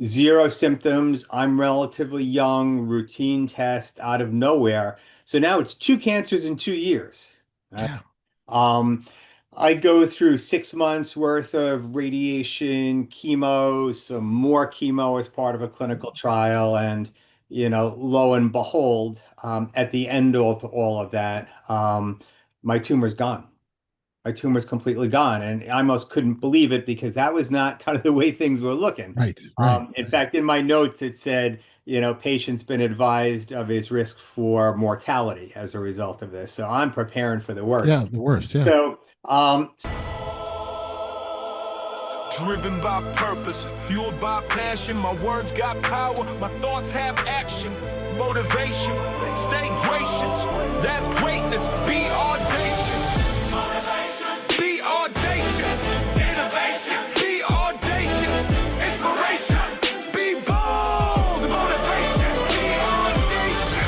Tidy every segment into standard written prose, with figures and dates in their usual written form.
zero symptoms. I'm relatively young, routine test out of nowhere. So now it's two cancers in 2 years. Uh, Yeah. Um, I go through 6 months worth of radiation, chemo, some more chemo as part of a clinical trial, and lo and behold, at the end of all of that, my tumor's gone. My tumor's completely gone, and I almost couldn't believe it because that was not kind of the way things were looking. Right. Right. In fact, in my notes, it said, patient's been advised of his risk for mortality as a result of this. So I'm preparing for the Yeah. worst. The worst. Yeah. So, Driven by purpose, fueled by passion. My words got power, my thoughts have action. Motivation, stay gracious. That's greatness. Be audacious. Motivation. Be audacious. Innovation. Be audacious. Inspiration. Be bold. Motivation. Be audacious.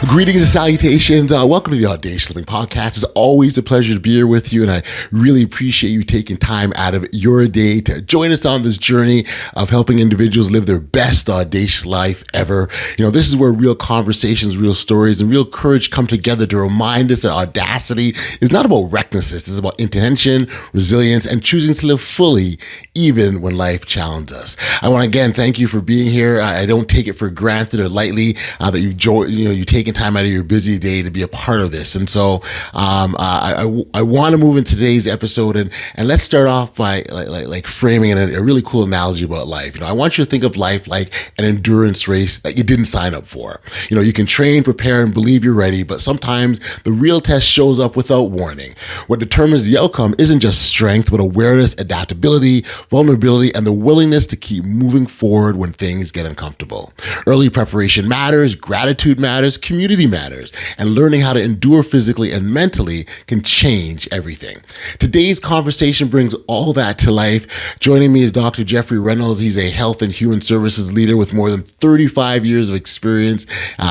Greetings and salutations. Welcome to the Audacious Living Podcast. It's always a pleasure to be here with you, and I really appreciate you taking time out of your day to join us on this journey of helping individuals live their best audacious life ever. This is where real conversations, real stories, and real courage come together to remind us that audacity is not about recklessness. It's about intention, resilience, and choosing to live fully even when life challenges us. I want to again thank you for being here. I don't take it for granted or lightly that you've taken time out of your busy day to be a part of this. And so I want to move into today's episode and let's start off by like framing a really cool analogy about life. I want you to think of life like an endurance race that you didn't sign up for. You can train, prepare, and believe you're ready, but sometimes the real test shows up without warning. What determines the outcome isn't just strength, but awareness, adaptability, vulnerability, and the willingness to keep moving forward when things get uncomfortable. Early preparation matters, gratitude matters, community matters, and learning how to endure physically and mentally can change everything. Today's conversation brings all that to life. Joining me is Dr. Jeffrey Reynolds. He's a health and human services leader with more than 35 years of experience.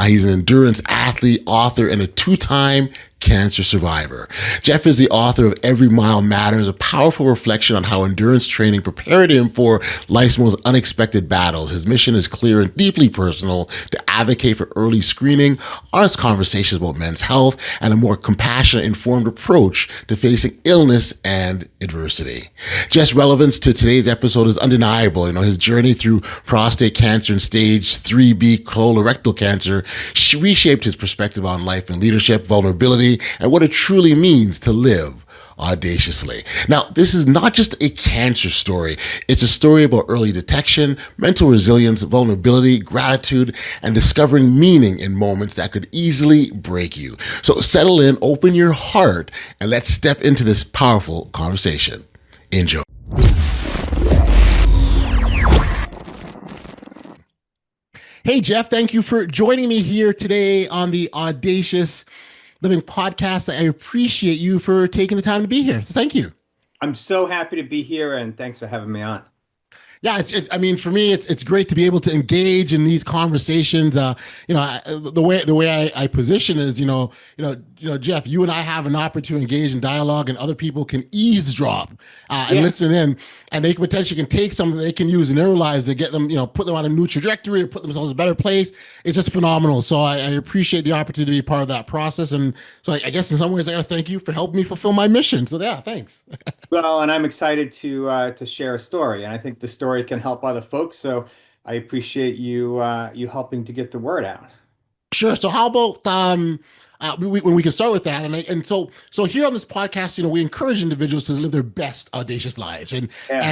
He's an endurance athlete, author, and a two-time cancer survivor. Jeff is the author of Every Mile Matters, a powerful reflection on how endurance training prepared him for life's most unexpected battles. His mission is clear and deeply personal: to advocate for early screening, honest conversations about men's health, and a more compassionate, informed approach to facing illness and adversity. Jeff's relevance to today's episode is undeniable. His journey through prostate cancer and stage 3B colorectal cancer reshaped his perspective on life and leadership, vulnerability, and what it truly means to live audaciously. Now, this is not just a cancer story. It's a story about early detection, mental resilience, vulnerability, gratitude, and discovering meaning in moments that could easily break you. So settle in, open your heart, and let's step into this powerful conversation. Enjoy. Hey, Jeff, thank you for joining me here today on the Audacious Living Podcast. I appreciate you for taking the time to be here. So thank you. I'm so happy to be here, and thanks for having me on. Yeah, I mean, for me, it's great to be able to engage in these conversations. The way I position is, Jeff, you and I have an opportunity to engage in dialogue, and other people can eavesdrop and listen in, and they potentially can take something they can use in their lives to get them, put them on a new trajectory or put themselves in a better place. It's just phenomenal. So I appreciate the opportunity to be part of that process. And so I guess in some ways I got to thank you for helping me fulfill my mission. So yeah, thanks. Well, and I'm excited to share a story, and I think the story can help other folks. So I appreciate you helping to get the word out. Sure. So how about when we can start with that, and so here on this podcast, we encourage individuals to live their best audacious lives, and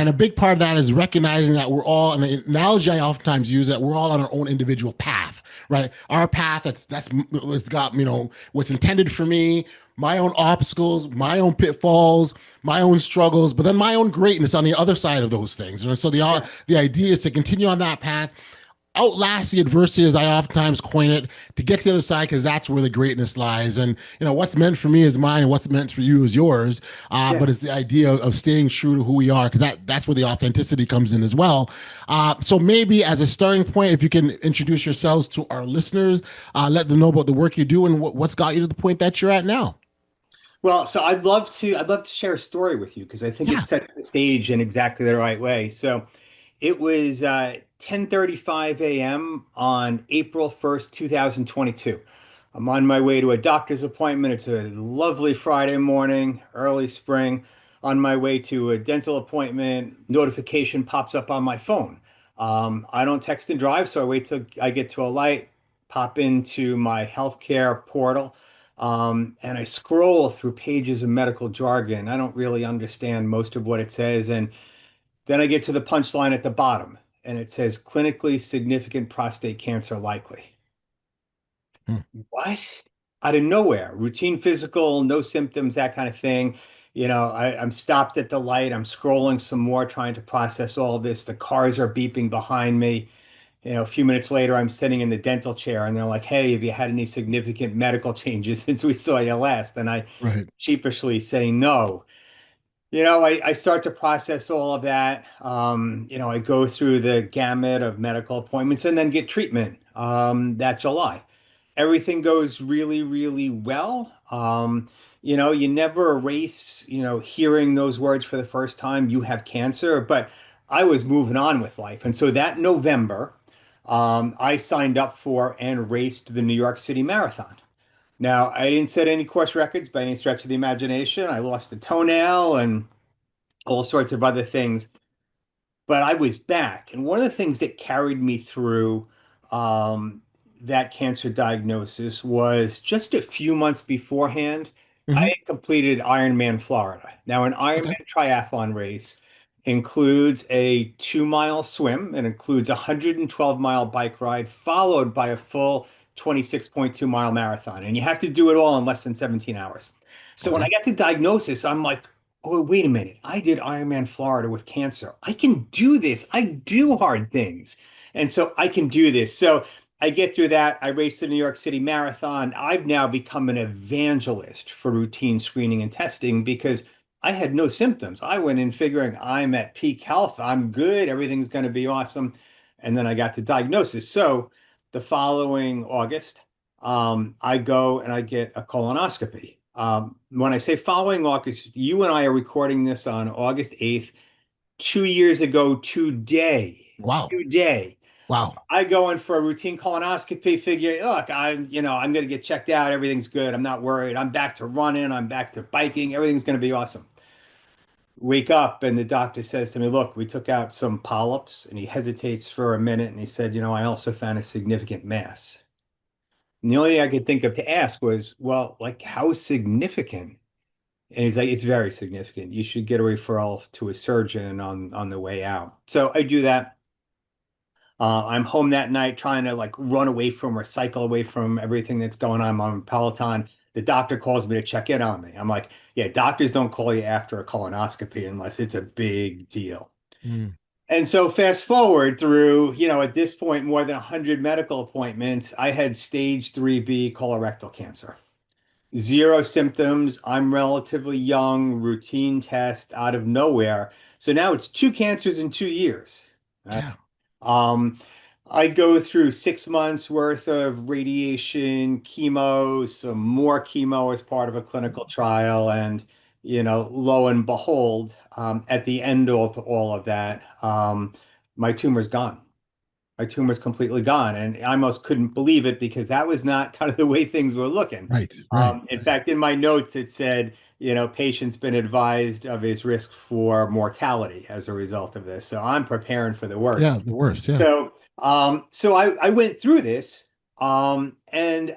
a big part of that is recognizing that we're all, and the analogy I oftentimes use, that we're all on our own individual path, right? Our path it's got what's intended for me, my own obstacles, my own pitfalls, my own struggles, but then my own greatness on the other side of those things. And so the idea is to continue on that path, outlast the adversity, as I oftentimes coin it, to get to the other side, because that's where the greatness lies. And what's meant for me is mine, and what's meant for you is yours. But it's the idea of staying true to who we are, because that's where the authenticity comes in as well. So maybe as a starting point, if you can introduce yourselves to our listeners, let them know about the work you do and what's got you to the point that you're at now. Well, so I'd love to share a story with you because I think it Yeah. sets the stage in exactly the right way. So it was 10:35 a.m. on April 1st, 2022. I'm on my way to a doctor's appointment. It's a lovely Friday morning, early spring. On my way to a dental appointment, notification pops up on my phone. I don't text and drive, so I wait till I get to a light, pop into my healthcare portal, and I scroll through pages of medical jargon. I don't really understand most of what it says, and then I get to the punchline at the bottom, and it says clinically significant prostate cancer likely. Hmm. What? Out of nowhere, routine physical, no symptoms, that kind of thing. I'm stopped at the light. I'm scrolling some more, trying to process all of this. The cars are beeping behind me. A few minutes later, I'm sitting in the dental chair, and they're like, "Hey, have you had any significant medical changes since we saw you last?" And I Right. sheepishly say no. I start to process all of that. I go through the gamut of medical appointments and then get treatment that July. Everything goes really, really well. You never erase, hearing those words for the first time, you have cancer, but I was moving on with life. And so that November, I signed up for and raced the New York City Marathon. Now, I didn't set any course records by any stretch of the imagination. I lost a toenail and all sorts of other things. But I was back. And one of the things that carried me through um, that cancer diagnosis was just a few months beforehand, I Hmm. had completed Ironman Florida. Now, an Okay. Ironman triathlon race includes a 2 mile swim and includes a 112-mile bike ride, followed by a full 26.2 mile marathon. And you have to do it all in less than 17 hours. So when Okay. I got to diagnosis, I'm like, oh, wait a minute. I did Ironman Florida with cancer. I can do this. I do hard things. And so I can do this. So I get through that. I race the New York City Marathon. I've now become an evangelist for routine screening and testing because I had no symptoms. I went in figuring I'm at peak health. I'm good. Everything's going to be awesome. And then I got the diagnosis. So the following August, I go and I get a colonoscopy. When I say following August, you and I are recording this on August 8th, 2 years ago today. Wow. Today. Wow. I go in for a routine colonoscopy, figure, look, I'm going to get checked out. Everything's good. I'm not worried. I'm back to running. I'm back to biking. Everything's going to be awesome. Wake up, and the doctor says to me, look, we took out some polyps, and he hesitates for a minute, and he said, I also found a significant mass. And the only thing I could think of to ask was, well, like, how significant? And he's like, it's very significant. You should get a referral to a surgeon on the way out. So I do that. I'm home that night trying to like run away from or cycle away from everything that's going on. I'm on Peloton. The doctor calls me to check in on me. I'm like, yeah, doctors don't call you after a colonoscopy unless it's a big deal. Mm. And so fast forward through, at this point, more than 100 medical appointments, I had stage 3B colorectal cancer. Zero symptoms. I'm relatively young, routine test out of nowhere. So now it's two cancers in 2 years. Right? Yeah. Um, I go through 6 months worth of radiation, chemo, some more chemo as part of a clinical trial, and lo and behold, at the end of all of that, my tumor's gone. My tumor's completely gone. And I almost couldn't believe it because that was not kind of the way things were looking. Right. Right. In Right. fact, in my notes, it said, patient's been advised of his risk for mortality as a result of this. So I'm preparing for the Yeah. worst. The worst. Yeah. So I went through this, and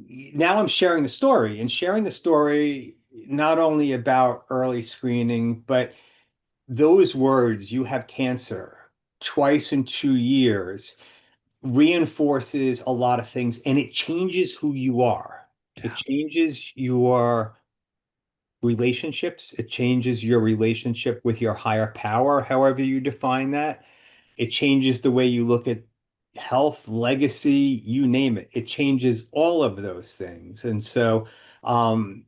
now I'm sharing the story and sharing the story not only about early screening, but those words, you have cancer twice in 2 years, reinforces a lot of things and it changes who you are. It Yeah. changes your relationships. It changes your relationship with your higher power, however you define that. It changes the way you look at health, legacy, you name it. It changes all of those things. And so, um,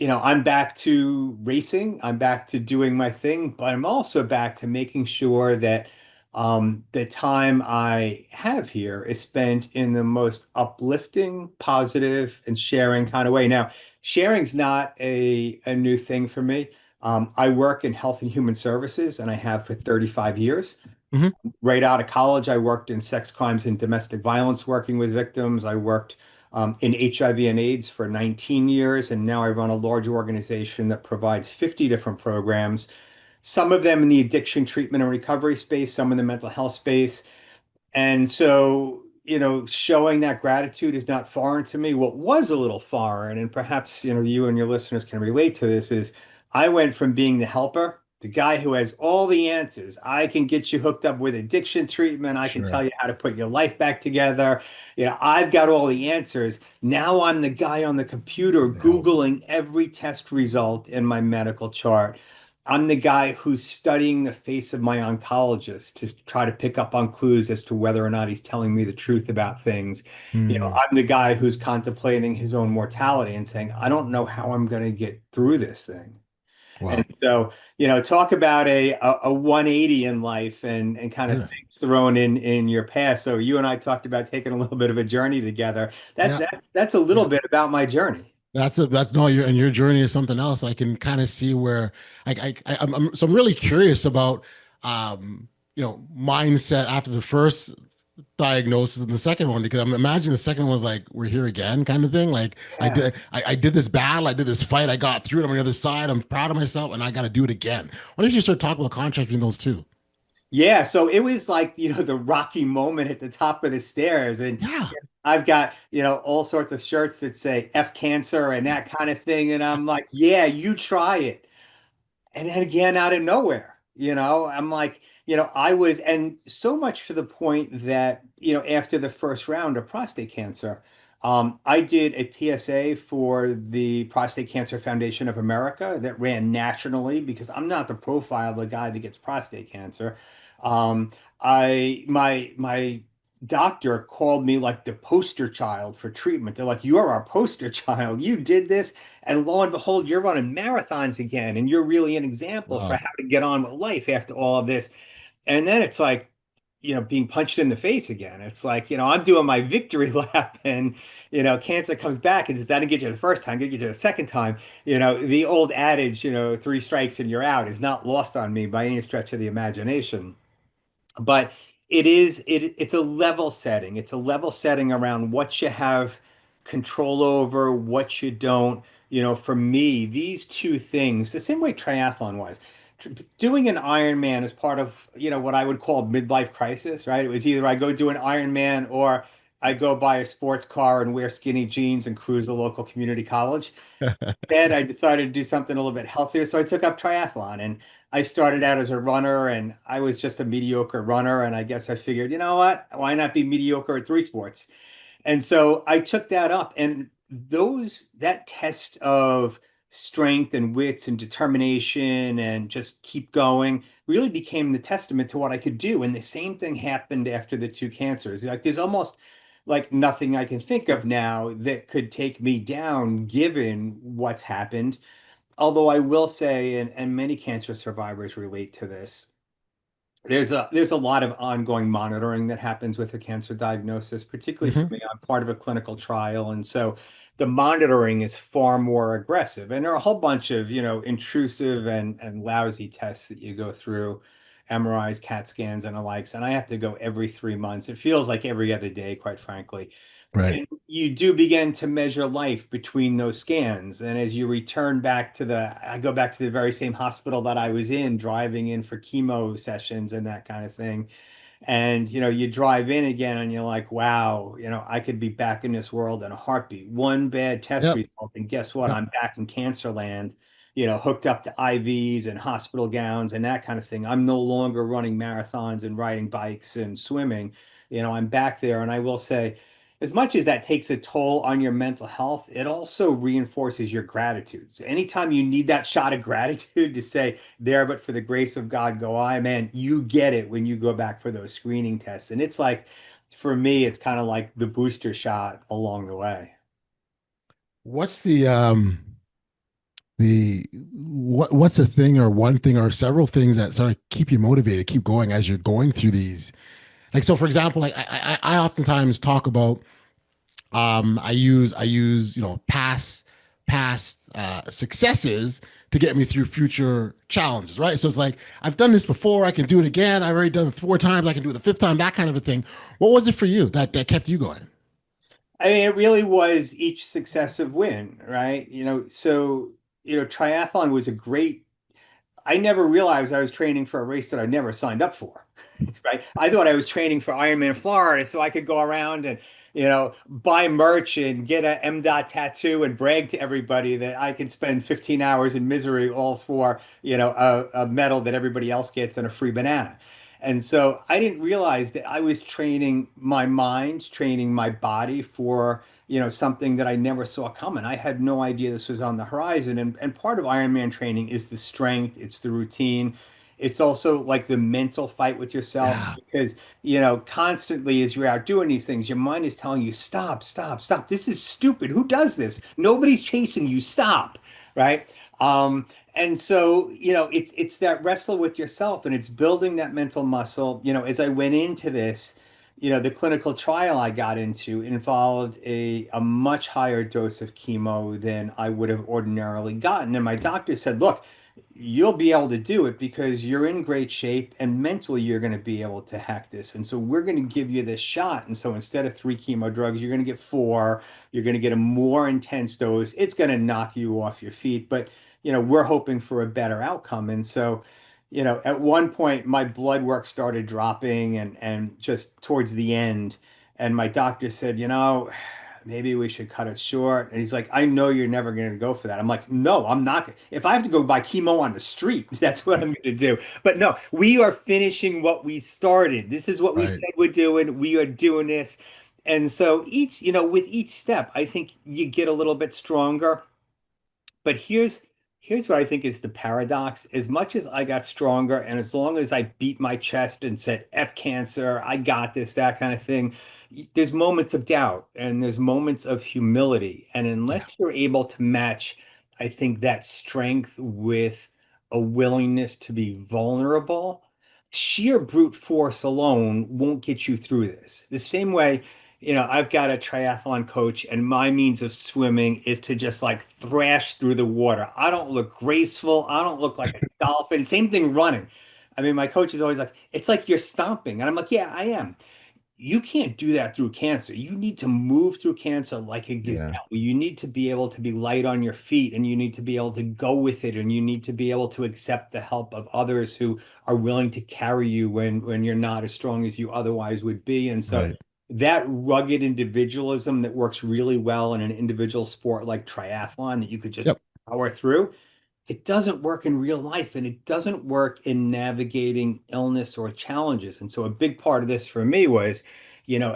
I'm back to racing. I'm back to doing my thing, but I'm also back to making sure that the time I have here is spent in the most uplifting, positive, and sharing kind of way. Now, Sharing's not a new thing for me. I work in health and human services, and I have for 35 years. Hmm. Right out of college, I worked in sex crimes and domestic violence, working with victims. I worked in HIV and AIDS for 19 years, and now I run a large organization that provides 50 different programs, some of them in the addiction treatment and recovery space, some in the mental health space. And so, showing that gratitude is not foreign to me. What was a little foreign, and perhaps, you and your listeners can relate to this, is I went from being the helper, the guy who has all the answers. I can get you hooked up with addiction treatment. I can tell Sure. you how to put your life back together. I've got all the answers. Now I'm the guy on the computer Yeah. Googling every test result in my medical chart. I'm the guy who's studying the face of my oncologist to try to pick up on clues as to whether or not he's telling me the truth about things. Hmm. I'm the guy who's contemplating his own mortality and saying, I don't know how I'm going to get through this thing. And Wow. so, talk about a 180 in life and kind of Yeah. things thrown in your past. So you and I talked about taking a little bit of a journey together. That's Yeah. that's a little Yeah. bit about my journey. That's no, your and your journey is something else. I can kind of see where so I'm really curious about mindset after the first diagnosis and the second one, because I'm imagining the second one was like we're here again kind of thing. Like Yeah. I did this battle, I did this fight, I got through it. I'm on the other side. I'm proud of myself, and I got to do it again. Why don't you start talking about the contrast between those two? Yeah, so it was like, the rocky moment at the top of the stairs. And Yeah. I've got, all sorts of shirts that say F cancer and that kind of thing. And I'm like, yeah, you try it. And then again, out of nowhere, I'm like, I was, and so much to the point that, after the first round of prostate cancer, I did a PSA for the Prostate Cancer Foundation of America that ran nationally because I'm not the profile of the guy that gets prostate cancer. Um, my doctor called me like the poster child for treatment. They're like, "You're our poster child. You did this, and lo and behold, you're running marathons again, and you're really an example for Wow. how to get on with life after all of this." And then it's like, being punched in the face again. It's like, I'm doing my victory lap, and cancer comes back and says, "I didn't get you the first time, get you the second time." The old adage, three strikes and you're out, is not lost on me by any stretch of the imagination. But it's a level setting. It's a level setting around what you have control over, what you don't. For me, these two things, the same way triathlon was. Doing an Ironman is part of, what I would call midlife crisis, right? It was either I go do an Ironman or I go buy a sports car and wear skinny jeans and cruise the local community college. Then I decided to do something a little bit healthier. So I took up triathlon, and I started out as a runner, and I was just a mediocre runner. And I guess I figured, you know what? Why not be mediocre at three sports? And so I took that up, and that test of strength and wits and determination and just keep going really became the testament to what I could do. And the same thing happened after the two cancers. Like there's almost like nothing I can think of now that could take me down given what's happened. Although I will say, and many cancer survivors relate to this, there's a lot of ongoing monitoring that happens with a cancer diagnosis, particularly for Hmm. me. I'm part of a clinical trial, and so the monitoring is far more aggressive. And there are a whole bunch of, intrusive and lousy tests that you go through, MRIs, CAT scans, and the likes. And I have to go every 3 months. It feels like every other day, quite frankly. Right. And you do begin to measure life between those scans. And as you return back I go back to the very same hospital that I was in, driving in for chemo sessions and that kind of thing. And you drive in again and you're like, wow, I could be back in this world in a heartbeat. One bad test Yep. result, and guess what? Yep. I'm back in cancer land, hooked up to IVs and hospital gowns and that kind of thing. I'm no longer running marathons and riding bikes and swimming. I'm back there. And I will say, as much as that takes a toll on your mental health, it also reinforces your gratitude. So anytime you need that shot of gratitude to say, there, but for the grace of God go I, man, you get it when you go back for those screening tests. And it's like, for me, it's kind of like the booster shot along the way. What's what's the thing or one thing or several things that sort of keep you motivated, keep going as you're going through these? Like so, for example, like I oftentimes talk about I use past successes to get me through future challenges, right? So it's like, I've done this before, I can do it again. I've already done it 4 times, I can do it the fifth time, that kind of a thing. What was it for you that kept you going? I mean, it really was each successive win, right? So, triathlon was a great I never realized I was training for a race that I never signed up for, right? I thought I was training for Ironman Florida so I could go around and, buy merch and get a M dot tattoo and brag to everybody that I can spend 15 hours in misery all for, a medal that everybody else gets and a free banana. And so I didn't realize that I was training my mind, training my body for, something that I never saw coming. I had no idea this was on the horizon. And part of Ironman training is the strength, it's the routine. It's also like the mental fight with yourself Yeah, because, constantly as you're out doing these things, your mind is telling you, stop, stop, stop. This is stupid. Who does this? Nobody's chasing you. Stop. Right. And so, it's that wrestle with yourself and it's building that mental muscle. As I went into this, the clinical trial I got into involved a much higher dose of chemo than I would have ordinarily gotten. And my doctor said, look, you'll be able to do it because you're in great shape and mentally you're going to be able to hack this. And so we're going to give you this shot. And so instead of 3 chemo drugs, you're going to get 4. You're going to get a more intense dose. It's going to knock you off your feet. But, we're hoping for a better outcome. And so, at one point my blood work started dropping and just towards the end, and my doctor said, maybe we should cut it short. And he's like, I know you're never going to go for that. I'm like, no, I'm not. If I have to go buy chemo on the street, that's what I'm going to do. But no, we are finishing what we started. This is what we said right. we're doing. We are doing this. And so with each step, I think you get a little bit stronger. But here's what I think is the paradox. As much as I got stronger, and as long as I beat my chest and said F cancer, I got this, that kind of thing, there's moments of doubt and there's moments of humility. And unless Yeah, you're able to match, I think, that strength with a willingness to be vulnerable, sheer brute force alone won't get you through this. The same way, I've got a triathlon coach, and my means of swimming is to just like thrash through the water. I don't look graceful. I don't look like a dolphin. Same thing running. I mean, my coach is always like, it's like you're stomping. And I'm like, yeah, I am. You can't do that through cancer. You need to move through cancer like a yeah, gazelle. You need to be able to be light on your feet and you need to be able to go with it and you need to be able to accept the help of others who are willing to carry you when you're not as strong as you otherwise would be. And so right. that rugged individualism that works really well in an individual sport like triathlon that you could just Yep. power through, it doesn't work in real life and it doesn't work in navigating illness or challenges. And so a big part of this for me was,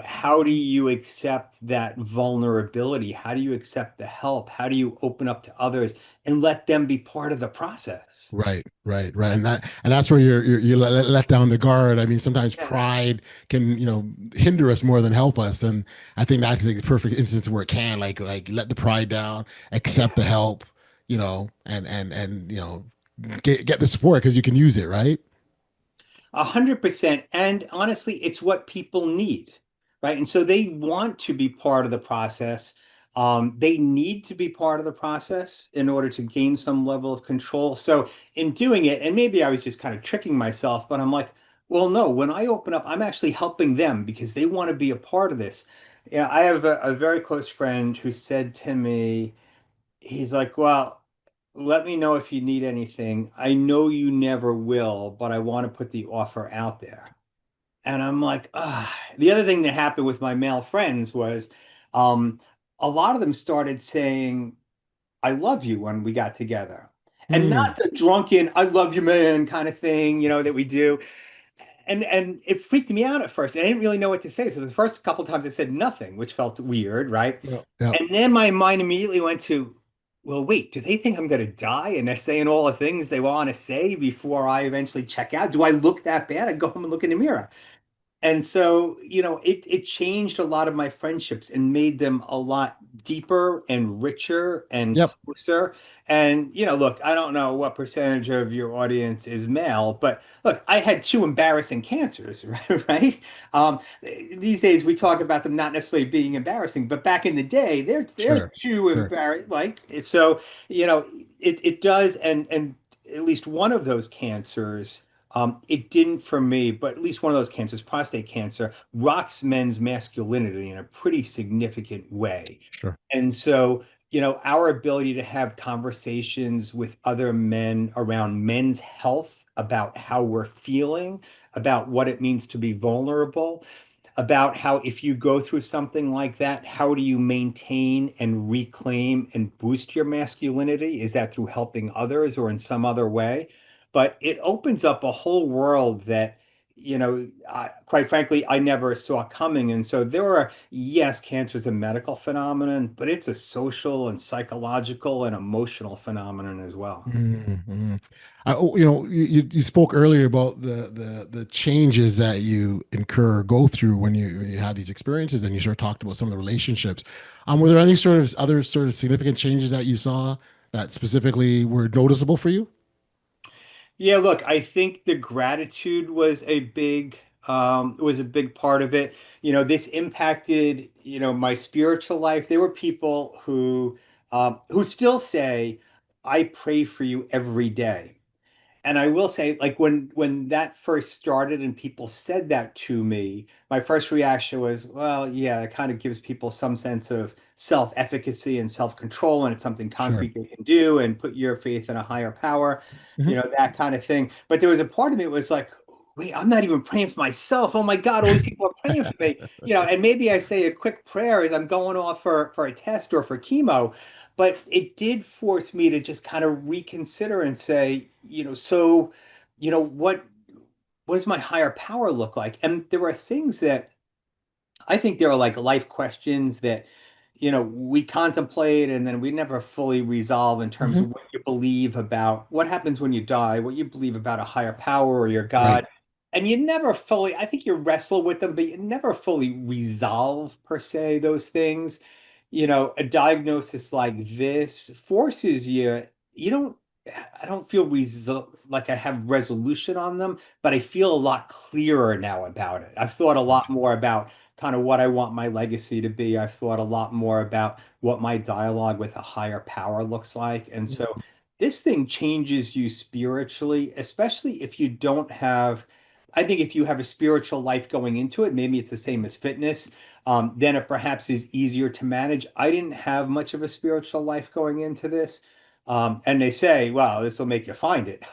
how do you accept that vulnerability? How do you accept the help? How do you open up to others and let them be part of the process? Right, right, right, and that's where you let down the guard. I mean, sometimes Yeah. pride can hinder us more than help us, and I think that's the perfect instance where it can like let the pride down, accept the help, and get the support because you can use it, right? 100%. And honestly, it's what people need, right? And so they want to be part of the process. They need to be part of the process in order to gain some level of control. So in doing it, and maybe I was just kind of tricking myself, but I'm like, well, no, when I open up, I'm actually helping them because they want to be a part of this. I have a very close friend who said to me, he's like, well, let me know if you need anything. I know you never will, but I want to put the offer out there. And I'm like, ah. The other thing that happened with my male friends was um, a lot of them started saying, I love you when we got together. And Mm, not the drunken, I love you, man, kind of thing, that we do. And it freaked me out at first. I didn't really know what to say. So the first couple times I said nothing, which felt weird, right? yep, yep. And then my mind immediately went to, well, wait, do they think I'm going to die? And they're saying all the things they want to say before I eventually check out. Do I look that bad? I go home and look in the mirror. And so, it changed a lot of my friendships and made them a lot deeper and richer and Yep. closer. And, look, I don't know what percentage of your audience is male, but look, I had two embarrassing cancers, right? These days we talk about them not necessarily being embarrassing, but back in the day, they're Sure. too Sure. embarrassing. Like, so, it does, and at least one of those cancers, it didn't for me, but at least one of those cancers, prostate cancer, rocks men's masculinity in a pretty significant way. Sure. And so, our ability to have conversations with other men around men's health, about how we're feeling, about what it means to be vulnerable, about how if you go through something like that, how do you maintain and reclaim and boost your masculinity? Is that through helping others or in some other way? But it opens up a whole world that, quite frankly, I never saw coming. And so there are, yes, cancer is a medical phenomenon, but it's a social and psychological and emotional phenomenon as well. Mm-hmm. You spoke earlier about the changes that you incur or go through when you have these experiences, and you sort of talked about some of the relationships. Were there any sort of other sort of significant changes that you saw that specifically were noticeable for you? Yeah, look, I think the gratitude was a big part of it. This impacted, my spiritual life. There were people who still say, I pray for you every day. And I will say, like when that first started and people said that to me, my first reaction was, well, yeah, it kind of gives people some sense of self-efficacy and self-control, and it's something Sure. concrete they can do and put your faith in a higher power, Hmm. that kind of thing. But there was a part of me that was like, wait, I'm not even praying for myself. Oh my God, all these people are praying for me. And maybe I say a quick prayer as I'm going off for a test or for chemo. But it did force me to just kind of reconsider and say, so, what does my higher power look like? And there are things that I think there are like life questions that, we contemplate and then we never fully resolve in terms Hmm. of what you believe about what happens when you die, what you believe about a higher power or your Right. God. And you never fully, I think you wrestle with them, but you never fully resolve per se those things. A diagnosis like this forces you, you don't, I don't feel like I have resolution on them, but I feel a lot clearer now about it. I've thought a lot more about kind of what I want my legacy to be. I've thought a lot more about what my dialogue with a higher power looks like. And so this thing changes you spiritually, especially if you don't have, I think if you have a spiritual life going into it, maybe it's the same as fitness, then it perhaps is easier to manage. I didn't have much of a spiritual life going into this. And they say, well, this will make you find it.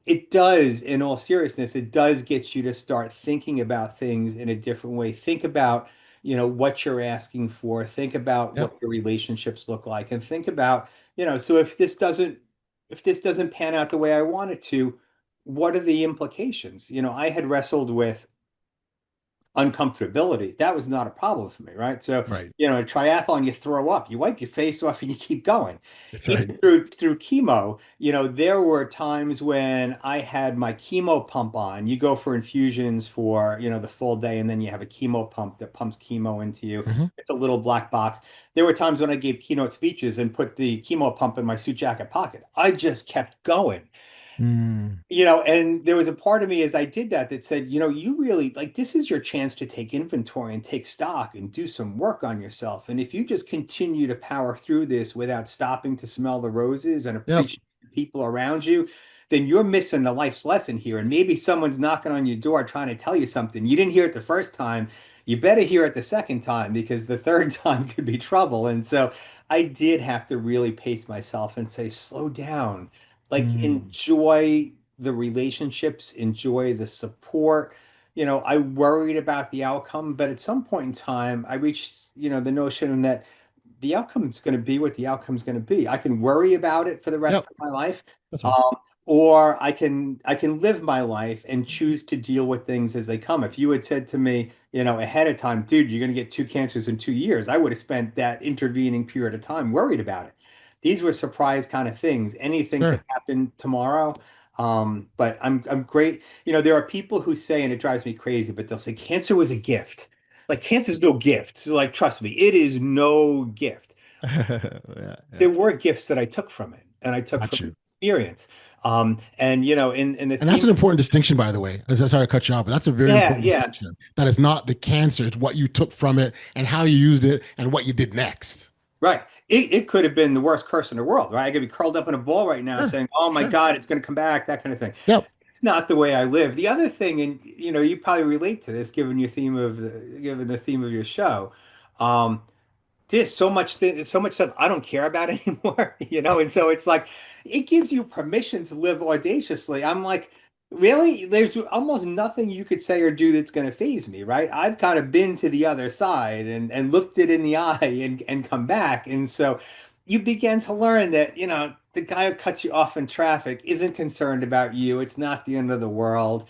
It does, in all seriousness, it does get you to start thinking about things in a different way. Think about, what you're asking for. Think about Yep. what your relationships look like, and think about, so if this doesn't pan out the way I want it to, what are the implications? I had wrestled with uncomfortability. That was not a problem for me, right? So, Right. a triathlon, you throw up, you wipe your face off, and you keep going. That's right. Even through chemo, there were times when I had my chemo pump on. You go for infusions for, the full day, and then you have a chemo pump that pumps chemo into you. Hmm. It's a little black box. There were times when I gave keynote speeches and put the chemo pump in my suit jacket pocket. I just kept going. Mm. And there was a part of me as I did that said, you really like this is your chance to take inventory and take stock and do some work on yourself. And if you just continue to power through this without stopping to smell the roses and Yep. appreciate the people around you, then you're missing a life's lesson here. And maybe someone's knocking on your door trying to tell you something. You didn't hear it the first time. You better hear it the second time because the third time could be trouble. And so I did have to really pace myself and say, slow down, like Mm. enjoy the relationships, enjoy the support. I worried about the outcome, but at some point in time, I reached, the notion that the outcome's going to be what the outcome's going to be. I can worry about it for the rest Yep. of my life, That's right. um, or I can live my life and choose to deal with things as they come. If you had said to me, ahead of time, dude, you're going to get two cancers in 2 years, I would have spent that intervening period of time worried about it. These were surprise kind of things. Anything could Sure. happen tomorrow. But I'm great. You know, there are people who say, and it drives me crazy, but they'll say cancer was a gift. Like cancer's no gift. So like, trust me, it is no gift. Yeah, There yeah. were gifts that I took from it, and I took Got from you. experience. And you know, in the And that's theme, an important distinction, by the way. I'm sorry to cut you off, but that's a very yeah, important yeah. distinction. That is not the cancer, it's what you took from it and how you used it and what you did next. Right. It could have been the worst curse in the world, right? I could be curled up in a ball right now Sure, saying, "Oh my sure. God, it's going to come back," that kind of thing. Yep. It's not the way I live. The other thing, and you know, you probably relate to this given the theme of your show. Um, there's so much stuff I don't care about anymore, you know, and so it's like it gives you permission to live audaciously. I'm like, really? There's almost nothing you could say or do that's going to phase me, right? I've kind of been to the other side and looked it in the eye and come back, and so you begin to learn that, you know, the guy who cuts you off in traffic isn't concerned about you. It's not the end of the world.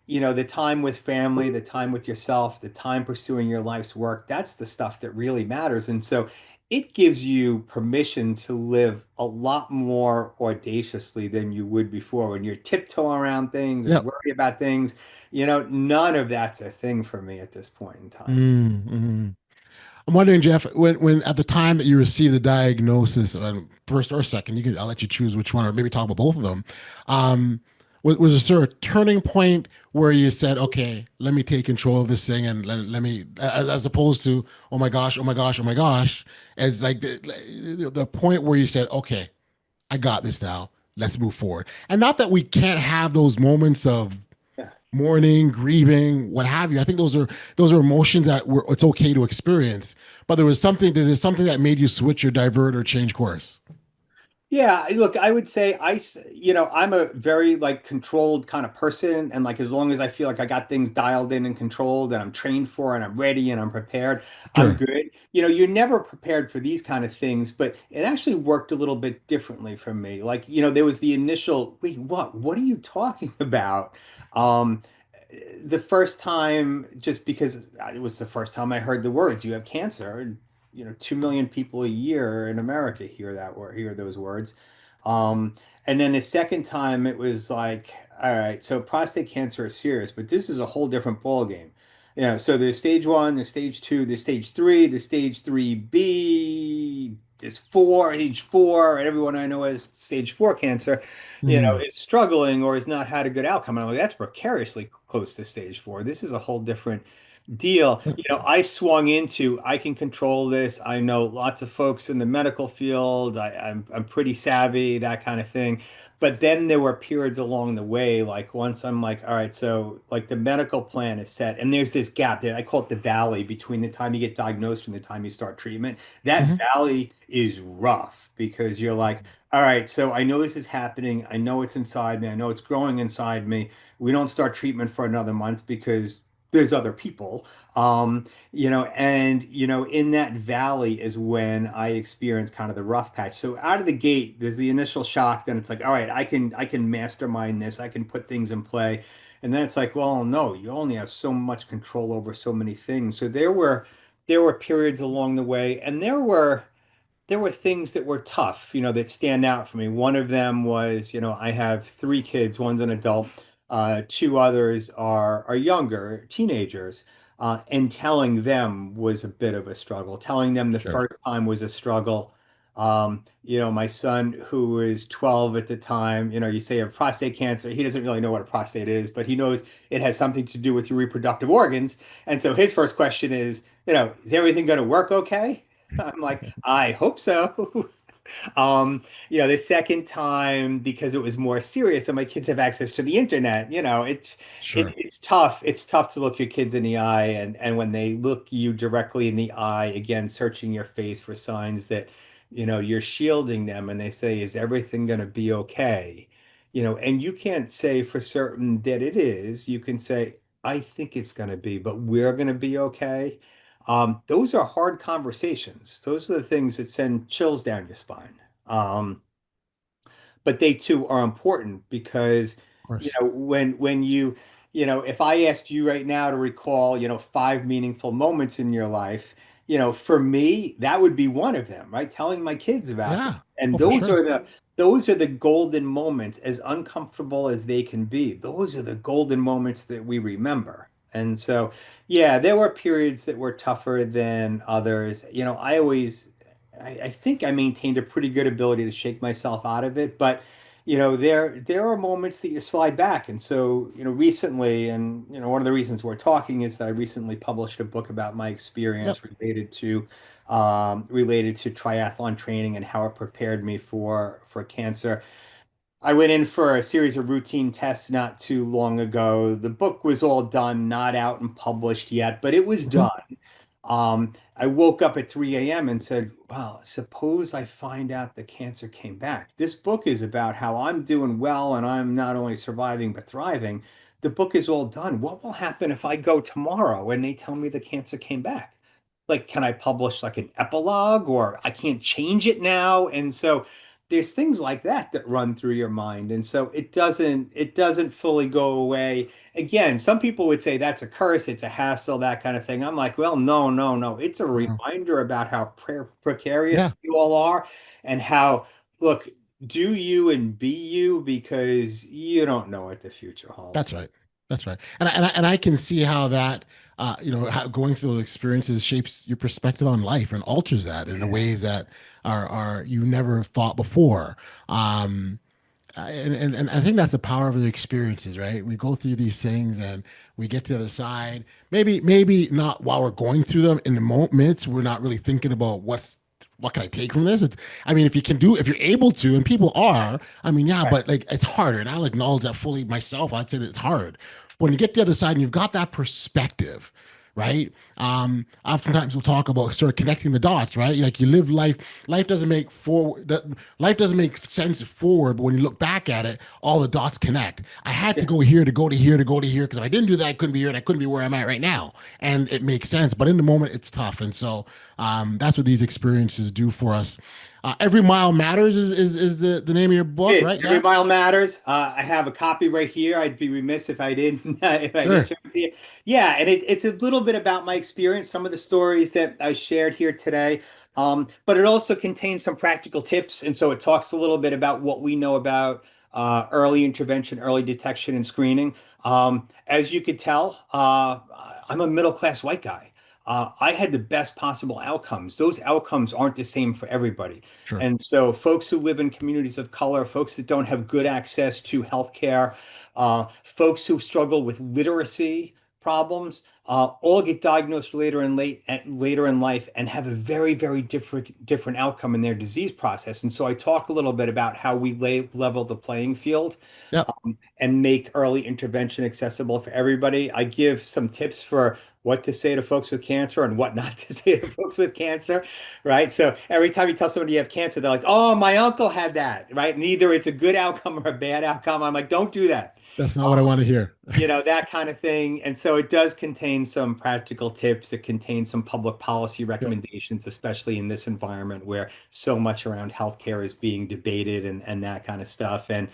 You know, the time with family, the time with yourself, the time pursuing your life's work, that's the stuff that really matters. And so it gives you permission to live a lot more audaciously than you would before when you're tiptoeing around things and Yep. worry about things. You know, none of that's a thing for me at this point in time. Mm-hmm. I'm wondering, Jeff, when at the time that you received the diagnosis, first or second, I'll let you choose which one, or maybe talk about both of them. Um, was there sort of a turning point where you said, "Okay, let me take control of this thing," and let me, as opposed to, "Oh my gosh, oh my gosh, oh my gosh," as like the point where you said, "Okay, I got this now. Let's move forward." And not that we can't have those moments of Yeah. mourning, grieving, what have you. I think those are emotions that it's okay to experience. But there's something that made you switch or divert or change course. Yeah, look, I would say you know, I'm a very like controlled kind of person, and like as long as I feel like I got things dialed in and controlled, and I'm trained for, and I'm ready, and I'm prepared, I'm Sure. good. You know, you're never prepared for these kind of things, but it actually worked a little bit differently for me. Like, you know, there was the initial, wait, what? What are you talking about? Um, the first time, just because it was the first time I heard the words, "You have cancer." You know, 2 million people a year in America hear that word, hear those words. Um, and then the second time it was like, all right, so prostate cancer is serious, but this is a whole different ball game. You know, so there's stage one, there's stage two, there's stage three, there's stage 3B, there's four, age four, and everyone I know has stage four cancer, you know, Mm, is struggling or has not had a good outcome. And I'm like, that's precariously close to stage four. This is a whole different deal. You know, I swung into I can control this. I know lots of folks in the medical field. I'm pretty savvy, that kind of thing. But then there were periods along the way, like once I'm like, all right, so like the medical plan is set, and there's this gap that I call it the valley between the time you get diagnosed and the time you start treatment. That mhm. valley is rough because you're like, all right, so I know this is happening. I know it's inside me. I know it's growing inside me. We don't start treatment for another month because there's other people. You know, and you know, in that valley is when I experienced kind of the rough patch. So out of the gate, there's the initial shock, then it's like, all right, I can mastermind this, I can put things in play. And then it's like, well, no, you only have so much control over so many things. So there were periods along the way, and there were things that were tough, you know, that stand out for me. One of them was, you know, I have three kids, one's an adult, two others are younger, teenagers, and telling them was a bit of a struggle. Telling them the Sure. first time was a struggle. You know, my son, who was 12 at the time, you know, you say of prostate cancer, he doesn't really know what a prostate is, but he knows it has something to do with your reproductive organs. And so his first question is, you know, is everything going to work okay? I'm like, I hope so. You know, the second time because it was more serious and my kids have access to the internet, you know, Sure. it's tough. It's tough to look your kids in the eye and when they look you directly in the eye, again, searching your face for signs that, you know, you're shielding them and they say, is everything going to be okay? You know, and you can't say for certain that it is. You can say, I think it's going to be, but we're going to be okay. Those are hard conversations. Those are the things that send chills down your spine. Um, but they too are important because, Of you course. know, when you know, if I asked you right now to recall, you know, five meaningful moments in your life, you know, for me, that would be one of them, right? Telling my kids about this. Yeah. And Oh, for those sure. are those are the golden moments, as uncomfortable as they can be. Those are the golden moments that we remember. And so, yeah, there were periods that were tougher than others. I think I maintained a pretty good ability to shake myself out of it, but there are moments that you slide back. And so, recently, and one of the reasons we're talking is that I recently published a book about my Yep. experience related to triathlon training and how it prepared me for cancer. I went in for a series of routine tests not too long ago. The book was all done, not out and published yet, but it was Mhm. done. I woke up at 3 a.m. and said, "Well, suppose I find out the cancer came back." This book is about how I'm doing well and I'm not only surviving but thriving. The book is all done. What will happen if I go tomorrow and they tell me the cancer came back? Like, can I publish like an epilogue, or I can't change it now? And so there's things like that that run through your mind. And so it doesn't fully go away. Again, some people would say that's a curse, it's a hassle, that kind of thing. I'm like, well, no, no, no. It's a Uh, reminder about how precarious yeah, you all are, and how, look, do you and be you, because you don't know what the future that's holds. right. That's right. And I can see how that, how going through those experiences shapes your perspective on life and alters that in the Yeah. ways that are you never thought before. Um, and I think that's the power of the experiences, right? We go through these things and we get to the other side. Maybe not while we're going through them in the moments, we're not really thinking about what can I take from this? I mean, if you're able to, and people are, I mean, yeah, Right. but like it's harder. And I'll acknowledge that fully myself. I'd say that it's hard. When you get to the other side and you've got that perspective, right? Oftentimes we'll talk about sort of connecting the dots, right? Like you live life, life doesn't make sense forward, but when you look back at it, all the dots connect. I had to Yeah. go here to go to here to go to here because if I didn't do that, I couldn't be here and I couldn't be where I'm at right now. And it makes sense, but in the moment, it's tough. And so that's what these experiences do for us. Every mile matters is the name of your book, It is. right? Every Yeah, mile matters. I have a copy right here. I'd be remiss if I didn't if I didn't sure. show it to you. Yeah, and it's a little bit about my experience, some of the stories that I shared here today. But it also contains some practical tips, and so it talks a little bit about what we know about early intervention, early detection, and screening. As you could tell, I'm a middle class white guy. I had the best possible outcomes. Those outcomes aren't the same for everybody. Sure. And so, folks who live in communities of color, folks that don't have good access to healthcare, folks who struggle with literacy problems, all get diagnosed later in life and have a very, very different outcome in their disease process. And so, I talk a little bit about how we level the playing field, Yep. and make early intervention accessible for everybody. I give some tips for what to say to folks with cancer and what not to say to folks with cancer, right? So every time you tell somebody you have cancer, they're like, "Oh, my uncle had that," right? And either it's a good outcome or a bad outcome. I'm like, "Don't do that." That's not what I want to hear. That kind of thing. And so it does contain some practical tips. It contains some public policy Yep. recommendations, especially in this environment where so much around healthcare is being debated, and that kind of stuff. And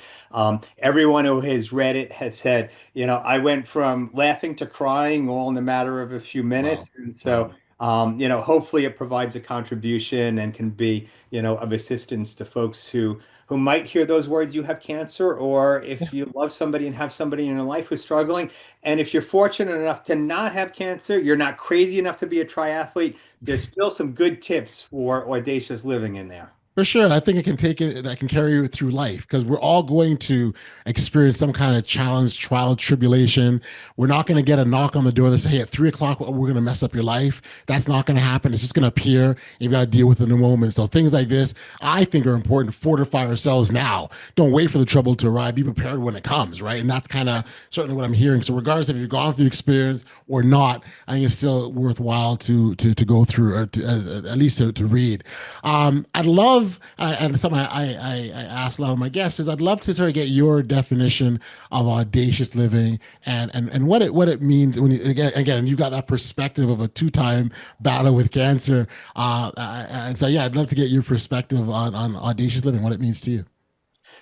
everyone who has read it has said, I went from laughing to crying all in the matter of a few Wow. minutes. And Wow. so, hopefully it provides a contribution and can be, of assistance to folks who might hear those words, "you have cancer," or Yeah. if you love somebody and have somebody in your life who's struggling. And if you're fortunate enough to not have cancer, you're not crazy enough to be a triathlete, there's still some good tips for audacious living in there. For sure. I think it can take it that can carry you through life because we're all going to experience some kind of challenge, trial, tribulation. We're not going to get a knock on the door that say, hey, at 3 o'clock, we're going to mess up your life. That's not going to happen. It's just going to appear. You've got to deal with it in the moment. So things like this, I think are important to fortify ourselves now. Don't wait for the trouble to arrive. Be prepared when it comes, right? And that's kind of certainly what I'm hearing. So regardless if you've gone through the experience or not, I think it's still worthwhile to go through or at least to read. I'd love, and something I ask a lot of my guests is I'd love to sort of get your definition of audacious living and what it means when you again you've got that perspective of a two-time battle with cancer, and so yeah, I'd love to get your perspective on audacious living, what it means to you.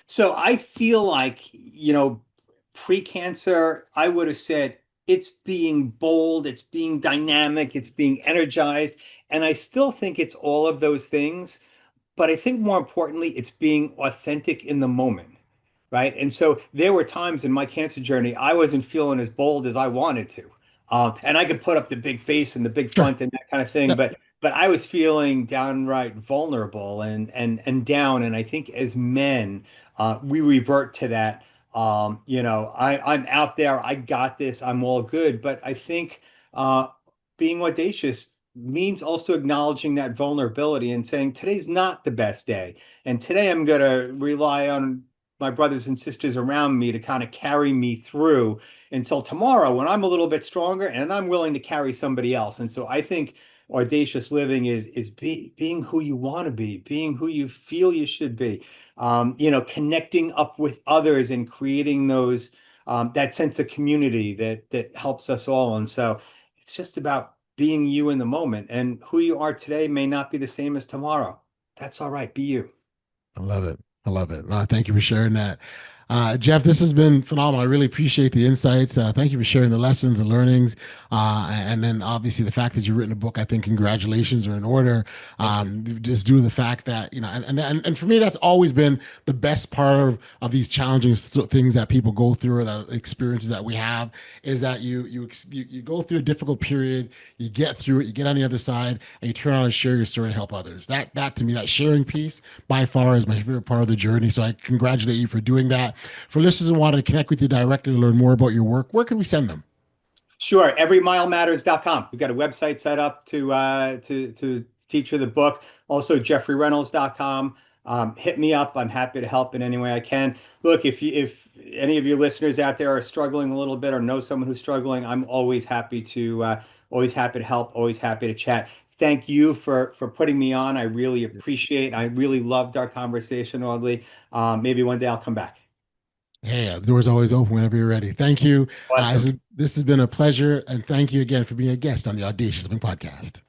So I feel like, pre-cancer, I would have said it's being bold, it's being dynamic, it's being energized. And I still think it's all of those things. But I think more importantly, it's being authentic in the moment, right? And so there were times in my cancer journey I wasn't feeling as bold as I wanted to, and I could put up the big face and the big Sure. front and that kind of thing, Yep. but I was feeling downright vulnerable and down. And I think as men, we revert to that. I'm out there, I got this, I'm all good. But I think being audacious means also acknowledging that vulnerability and saying today's not the best day, and today I'm going to rely on my brothers and sisters around me to kind of carry me through until tomorrow when I'm a little bit stronger and I'm willing to carry somebody else. And so I think audacious living is being who you want to be, being who you feel you should be, connecting up with others and creating those that sense of community that helps us all. And so it's just about being you in the moment, and who you are today may not be the same as tomorrow. That's all right. Be you. I love it. I love it. Thank you for sharing that. Jeff, this has been phenomenal. I really appreciate the insights. Thank you for sharing the lessons and learnings. And then obviously the fact that you've written a book, I think congratulations are in order. Just due to the fact that, and for me, that's always been the best part of these challenging things that people go through, or the experiences that we have, is that you go through a difficult period, you get through it, you get on the other side, and you turn around and share your story and help others. That to me, that sharing piece by far is my favorite part of the journey. So I congratulate you for doing that. For listeners who want to connect with you directly to learn more about your work, where can we send them? Sure. Everymilematters.com. We've got a website set up to feature the book. Also, jeffreyreynolds.com. Hit me up. I'm happy to help in any way I can. Look, if any of your listeners out there are struggling a little bit or know someone who's struggling, I'm always happy to help. Always happy to chat. Thank you for putting me on. I really appreciate. I really loved our conversation, Audley. Maybe one day I'll come back. Hey, the door's always open whenever you're ready. Thank you. Awesome. This has been a pleasure. And thank you again for being a guest on the Audacious Living Podcast.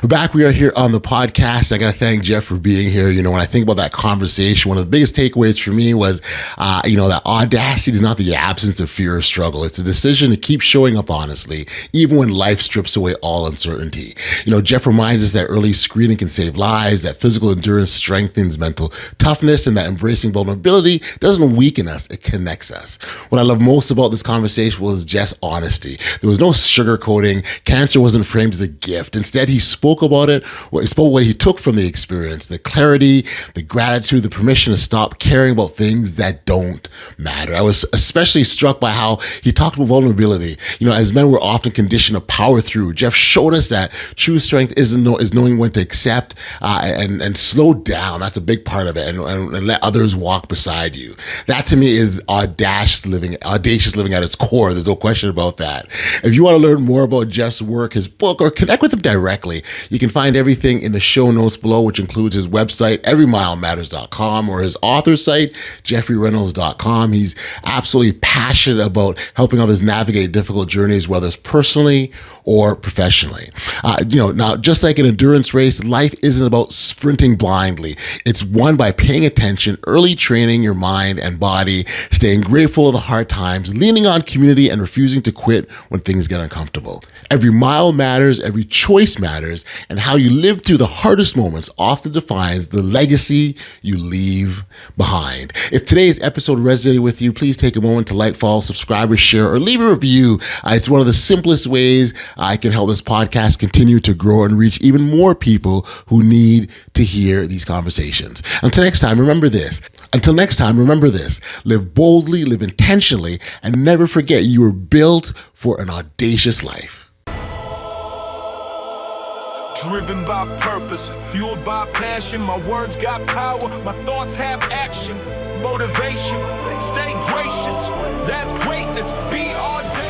Back, we are here on the podcast. I got to thank Jeff for being here. When I think about that conversation, one of the biggest takeaways for me was, that audacity is not the absence of fear or struggle. It's a decision to keep showing up honestly, even when life strips away all uncertainty. Jeff reminds us that early screening can save lives, that physical endurance strengthens mental toughness, and that embracing vulnerability doesn't weaken us, it connects us. What I love most about this conversation was just honesty. There was no sugarcoating. Cancer wasn't framed as a gift. Instead, he spoke about it. He spoke what he took from the experience, the clarity, the gratitude, the permission to stop caring about things that don't matter. I was especially struck by how he talked about vulnerability. As men, we're often conditioned to power through. Jeff showed us that true strength is knowing when to accept and slow down. That's a big part of it, and let others walk beside you. That to me is audacious living at its core. There's no question about that. If you want to learn more about Jeff's work, his book, or connect with him directly, you can find everything in the show notes below, which includes his website, everymilematters.com, or his author site, jeffreyreynolds.com. He's absolutely passionate about helping others navigate difficult journeys, whether it's personally or professionally. Now, just like an endurance race, life isn't about sprinting blindly. It's won by paying attention, early training your mind and body, staying grateful of the hard times, leaning on community, and refusing to quit when things get uncomfortable. Every mile matters, every choice matters, and how you live through the hardest moments often defines the legacy you leave behind. If today's episode resonated with you, please take a moment to like, follow, subscribe, or share, or leave a review. It's one of the simplest ways I can help this podcast continue to grow and reach even more people who need to hear these conversations. Until next time, remember this. Live boldly, live intentionally, and never forget you were built for an audacious life. Driven by purpose, fueled by passion. My words got power, my thoughts have action. Motivation, stay gracious. That's greatness. Be audacious.